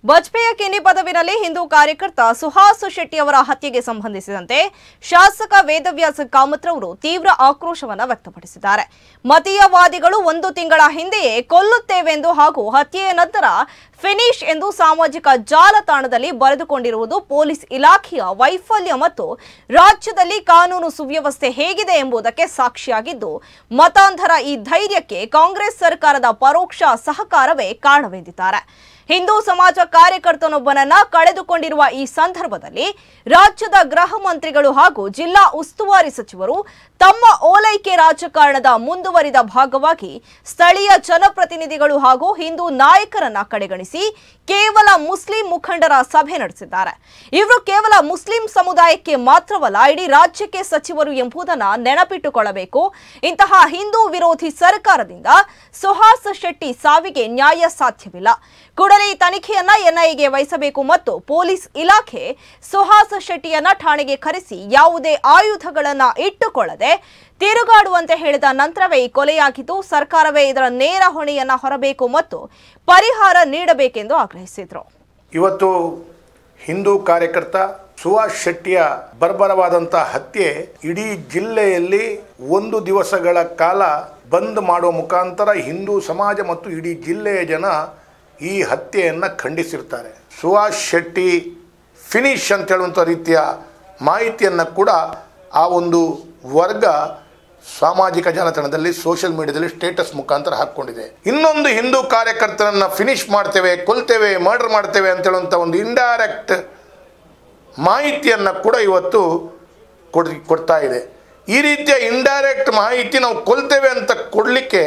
ಬಜ್ಪೆಯ ಕಿನ್ನಿ ಪದವಿನಲ್ಲಿ ಹಿಂದೂ ಕಾರ್ಯಕರ್ತ ಸುಹಾಸ್ ಶೆಟ್ಟಿ ಅವರ ಹತ್ಯೆಗೆ ಸಂಬಂಧಿಸಿದಂತೆ ಶಾಸಕ ವೇದವ್ಯಾಸ ಕಾಮತ್ ಅವರು ತೀವ್ರ ಆಕ್ರೋಶವನ್ನು ವ್ಯಕ್ತಪಡಿಸಿದ್ದಾರೆ. ಮತೀಯವಾದಿಗಳು 1 ತಿಂಗಳ ಹಿಂದೆಯೇ ಕೊಲ್ಲುತ್ತೇವೆಂದು ಹಾಗೂ ಹತ್ಯೆಯ ನಂತರ ಫಿನಿಶ್ ಎಂದು ಸಾಮಾಜಿಕ ಜಾಲತಾಣದಲ್ಲಿ ಬರೆದುಕೊಂಡಿರುವುದು ಪೊಲೀಸ್ ಇಲಾಖೆಯ ವೈಫಲ್ಯ ಮತ್ತು ರಾಜ್ಯದಲ್ಲಿ ಕಾನೂನು ಸುವ್ಯವಸ್ಥೆ ಹೇಗಿದೆ ಎಂಬುದಕ್ಕೆ ಸಾಕ್ಷಿಯಾಗಿದ್ದು, ಮತಾಂಧರ ಈ ಧೈರ್ಯಕ್ಕೆ ಕಾಂಗ್ರೆಸ್ ಸರ್ಕಾರದ ಪರೋಕ್ಷ ಸಹಕಾರವೇ ಕಾರಣವೆಂದಿದ್ದಾರೆ. ಹಿಂದೂ ಸಮಾಜ ಕಾರ್ಯಕರ್ತನೊಬ್ಬನನ್ನ ಕಳೆದುಕೊಂಡಿರುವ ಈ ಸಂದರ್ಭದಲ್ಲಿ ರಾಜ್ಯದ ಗೃಹ ಮಂತ್ರಿಗಳು ಹಾಗೂ ಜಿಲ್ಲಾ ಉಸ್ತುವಾರಿ ಸಚಿವರು ತಮ್ಮ ಓಲೈಕೆ ರಾಜಕಾರಣದ ಮುಂದುವರಿದ ಭಾಗವಾಗಿ ಸ್ಥಳೀಯ ಜನಪ್ರತಿನಿಧಿಗಳು ಹಾಗೂ ಹಿಂದೂ ನಾಯಕರನ್ನ ಕಡೆಗಣಿಸಿ ಕೇವಲ ಮುಸ್ಲಿಂ ಮುಖಂಡರ ಸಭೆ ನಡೆಸಿದ್ದಾರೆ. ಇವರು ಕೇವಲ ಮುಸ್ಲಿಂ ಸಮುದಾಯಕ್ಕೆ ಮಾತ್ರವಲ್ಲ, ಇಡೀ ರಾಜ್ಯಕ್ಕೆ ಸಚಿವರು ಎಂಬುದನ್ನು ನೆನಪಿಟ್ಟುಕೊಳ್ಳಬೇಕು. ಇಂತಹ ಹಿಂದೂ ವಿರೋಧಿ ಸರ್ಕಾರದಿಂದ ಸುಹಾಸ್ ಶೆಟ್ಟಿ ಸಾವಿಗೆ ನ್ಯಾಯ ಸಾಧ್ಯವಿಲ್ಲ. ಕೂಡಲೇ ಈ ತನಿಖೆಯನ್ನ ಎನ್ಐಎಗೆ ವಹಿಸಬೇಕು ಮತ್ತು ಪೊಲೀಸ್ ಇಲಾಖೆ ಸುಹಾಸ್ ಶೆಟ್ಟಿಯನ್ನ ಠಾಣೆಗೆ ಕರೆಸಿ ಯಾವುದೇ ಆಯುಧಗಳನ್ನ ಇಟ್ಟುಕೊಳ್ಳದೆ ತಿರುಗಾಡುವಂತೆ ಹೇಳಿದ ನಂತರವೇ ಈ ಕೊಲೆಯಾಗಿದ್ದು, ಸರ್ಕಾರವೇ ಇದರ ನೇರ ಹೊಣೆಯನ್ನ ಹೊರಬೇಕು ಮತ್ತು ಪರಿಹಾರ ನೀಡಬೇಕೆಂದು ಆಗ್ರಹಿಸಿದರು. ಇವತ್ತು ಹಿಂದೂ ಕಾರ್ಯಕರ್ತ ಸುಹಾಸ್ ಶೆಟ್ಟಿಯ ಬರ್ಬರವಾದಂತಹ ಹತ್ಯೆ ಇಡೀ ಜಿಲ್ಲೆಯಲ್ಲಿ 1 ದಿವಸಗಳ ಕಾಲ ಬಂದ್ ಮಾಡುವ ಮುಖಾಂತರ ಹಿಂದೂ ಸಮಾಜ ಮತ್ತು ಇಡೀ ಜಿಲ್ಲೆಯ ಜನ ಈ ಹತ್ಯೆಯನ್ನು ಖಂಡಿಸಿರ್ತಾರೆ. ಸುಹಾಸ್ ಶೆಟ್ಟಿ ಫಿನಿಶ್ ಅಂತ ಹೇಳುವಂಥ ರೀತಿಯ ಮಾಹಿತಿಯನ್ನು ಕೂಡ ಆ ಒಂದು ವರ್ಗ ಸಾಮಾಜಿಕ ಜಾಲತಾಣದಲ್ಲಿ ಸೋಷಿಯಲ್ ಮೀಡಿಯಾದಲ್ಲಿ ಸ್ಟೇಟಸ್ ಮುಖಾಂತರ ಹಾಕ್ಕೊಂಡಿದೆ. ಇನ್ನೊಂದು ಹಿಂದೂ ಕಾರ್ಯಕರ್ತರನ್ನು ಫಿನಿಶ್ ಮಾಡ್ತೇವೆ, ಕೊಲ್ತೇವೆ, ಮರ್ಡರ್ ಮಾಡ್ತೇವೆ ಅಂತ ಹೇಳುವಂಥ ಒಂದು ಇಂಡೈರೆಕ್ಟ್ ಮಾಹಿತಿಯನ್ನು ಕೂಡ ಇವತ್ತು ಕೊಡ್ತಾ ಇದೆ. ಈ ರೀತಿಯ ಇಂಡೈರೆಕ್ಟ್ ಮಾಹಿತಿ ನಾವು ಕೊಲ್ತೇವೆ ಅಂತ ಕೊಡಲಿಕ್ಕೆ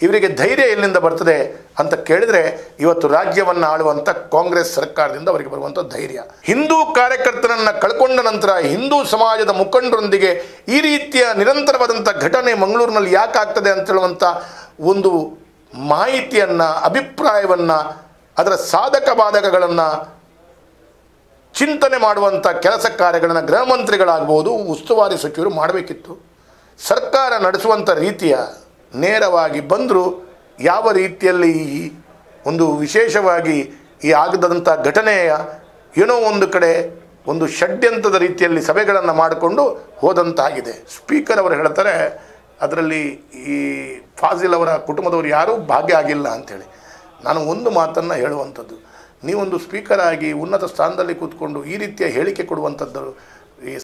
ಇವರಿಗೆ ಧೈರ್ಯ ಎಲ್ಲಿಂದ ಬರ್ತದೆ ಅಂತ ಕೇಳಿದರೆ ಇವತ್ತು ರಾಜ್ಯವನ್ನು ಆಳುವಂಥ ಕಾಂಗ್ರೆಸ್ ಸರ್ಕಾರದಿಂದ ಅವರಿಗೆ ಬರುವಂಥ ಧೈರ್ಯ. ಹಿಂದೂ ಕಾರ್ಯಕರ್ತರನ್ನು ಕಳ್ಕೊಂಡ ನಂತರ ಹಿಂದೂ ಸಮಾಜದ ಮುಖಂಡರೊಂದಿಗೆ ಈ ರೀತಿಯ ನಿರಂತರವಾದಂಥ ಘಟನೆ ಮಂಗಳೂರಿನಲ್ಲಿ ಯಾಕೆ ಆಗ್ತದೆ ಅಂತ ಹೇಳುವಂಥ ಒಂದು ಮಾಹಿತಿಯನ್ನು, ಅಭಿಪ್ರಾಯವನ್ನು, ಅದರ ಸಾಧಕ ಬಾಧಕಗಳನ್ನು ಚಿಂತನೆ ಮಾಡುವಂಥ ಕೆಲಸ ಕಾರ್ಯಗಳನ್ನು ಗೃಹ ಮಂತ್ರಿಗಳಾಗ್ಬೋದು, ಉಸ್ತುವಾರಿ ಸಚಿವರು ಮಾಡಬೇಕಿತ್ತು. ಸರ್ಕಾರ ನಡೆಸುವಂಥ ರೀತಿಯ ನೇರವಾಗಿ ಬಂದರೂ ಯಾವ ರೀತಿಯಲ್ಲಿ ಒಂದು ವಿಶೇಷವಾಗಿ ಈ ಆಗದಂಥ ಘಟನೆಯ ಏನೋ ಒಂದು ಕಡೆ ಒಂದು ಷಡ್ಯಂತ್ರದ ರೀತಿಯಲ್ಲಿ ಸಭೆಗಳನ್ನು ಮಾಡಿಕೊಂಡು ಹೋದಂತಾಗಿದೆ. ಸ್ಪೀಕರ್ ಅವರು ಹೇಳ್ತಾರೆ ಅದರಲ್ಲಿ ಈ ಫಾಜಿಲ್ ಅವರ ಕುಟುಂಬದವರು ಯಾರೂ ಭಾಗಿಯಾಗಿಲ್ಲ ಅಂಥೇಳಿ. ನಾನು ಒಂದು ಮಾತನ್ನು ಹೇಳುವಂಥದ್ದು, ನೀವೊಂದು ಸ್ಪೀಕರ್ ಆಗಿ ಉನ್ನತ ಸ್ಥಾನದಲ್ಲಿ ಕೂತ್ಕೊಂಡು ಈ ರೀತಿಯ ಹೇಳಿಕೆ ಕೊಡುವಂಥದ್ದು